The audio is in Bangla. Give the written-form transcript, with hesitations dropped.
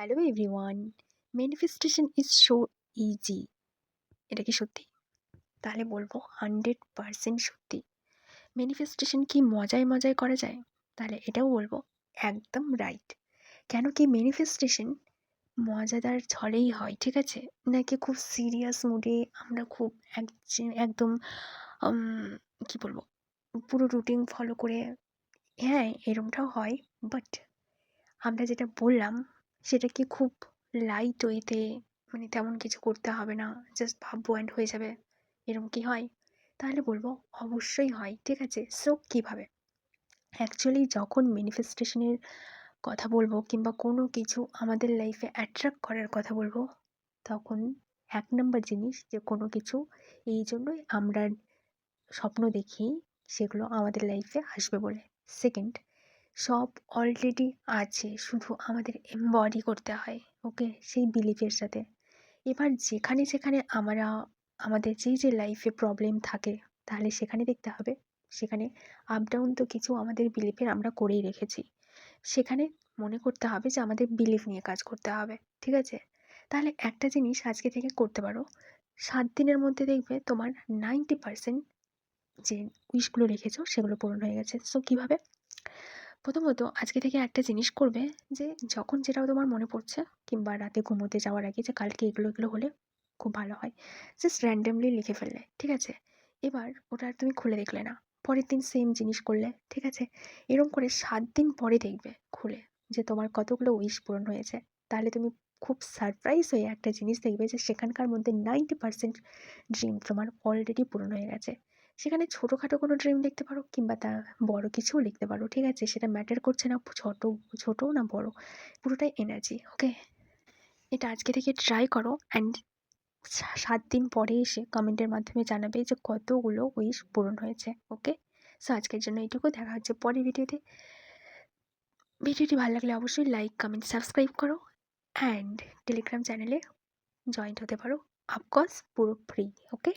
Hello everyone. Manifestation is so easy. এটা কি সত্যি? তাহলে বলবো 100% সত্যি। ম্যানিফেস্টেশন কি মজায় মজায় করা যায়? তাহলে এটাও বলবো একদম রাইট। কেন কি ম্যানিফেস্টেশন মজাদার ছলেই হয়, ঠিক আছে? নাকি খুব সিরিয়াস মুডে আমরা খুব একদম উম, কি বলবো, পুরো রুটিন ফলো করে? হ্যাঁ, এরমটাও হয়, বাট আমরা যেটা বললাম সেটা কি খুব লাইট ওয়েতে, মানে তেমন কিছু করতে হবে না, জাস্ট ভাববো অ্যান্ড হয়ে যাবে, এরকম কি হয়? তাহলে বলবো অবশ্যই হয়, ঠিক আছে। সো কিভাবে? অ্যাকচুয়ালি যখন ম্যানিফেস্টেশনের কথা বলবো কিংবা কোনো কিছু আমাদের লাইফে অ্যাট্রাক্ট করার কথা বলবো, তখন এক নম্বর জিনিস যে কোনো কিছু এই জন্যই আমরা স্বপ্ন দেখি সেগুলো আমাদের লাইফে আসবে বলে। সেকেন্ড, সব অলরেডি আছে, শুধু আমাদের এমবডি করতে হয়, ওকে, সেই বিলিফের সাথে। এবার যেখানে যেখানে আমরা আমাদের যে লাইফে প্রবলেম থাকে, তাহলে সেখানে দেখতে হবে, সেখানে আপ ডাউন তো কিছু আমাদের বিলিফের আমরা করেই রেখেছি, সেখানে মনে করতে হবে যে আমাদের বিলিফ নিয়ে কাজ করতে হবে, ঠিক আছে? তাহলে একটা জিনিস আজকে থেকে করতে পারো, 7 দিনের মধ্যে দেখবে তোমার 90% যে উইশগুলো রেখেছো সেগুলো পূরণ হয়ে গেছে। সো কীভাবে? প্রথমত আজকে থেকে একটা জিনিস করবে, যে যখন যেটা তোমার মনে পড়ছে, কিংবা রাতে ঘুমোতে যাওয়ার আগে, যে কালকে এগুলো এগুলো হলে খুব ভালো হয়, জাস্ট র্যান্ডামলি লিখে ফেললে, ঠিক আছে? এবার ওটা আর তুমি খুলে দেখলে না, পরের দিন সেম জিনিস করলে, ঠিক আছে? এরকম করে 7 দিন পরে দেখবে খুলে যে তোমার কতগুলো উইশ পূরণ হয়েছে। তাহলে তুমি খুব সারপ্রাইজ হয়ে একটা জিনিস দেখবে যে সেখানকার মধ্যে 90% ড্রিম তোমার অলরেডি পূরণ হয়ে গেছে। সেখানে ছোটোখাটো কোনো ড্রিম লিখতে পারো, কিংবা তা বড় কিছুও লিখতে পারো, ঠিক আছে? সেটা ম্যাটার করছে না ছোটো না বড়, পুরোটাই এনার্জি, ওকে? এটা আজকে থেকে ট্রাই করো, অ্যান্ড 7 দিন পরে এসে কমেন্টের মাধ্যমে জানাবে যে কতগুলো উইশ পূরণ হয়েছে, ওকে? সো আজকের জন্য এইটুকু, দেখা হচ্ছে পরের ভিডিওতে। ভিডিওটি ভালো লাগলে অবশ্যই লাইক, কমেন্ট, সাবস্ক্রাইব করো, অ্যান্ড টেলিগ্রাম চ্যানেলে জয়েন্ট হতে পারো, অফকোর্স পুরো ফ্রি, ওকে?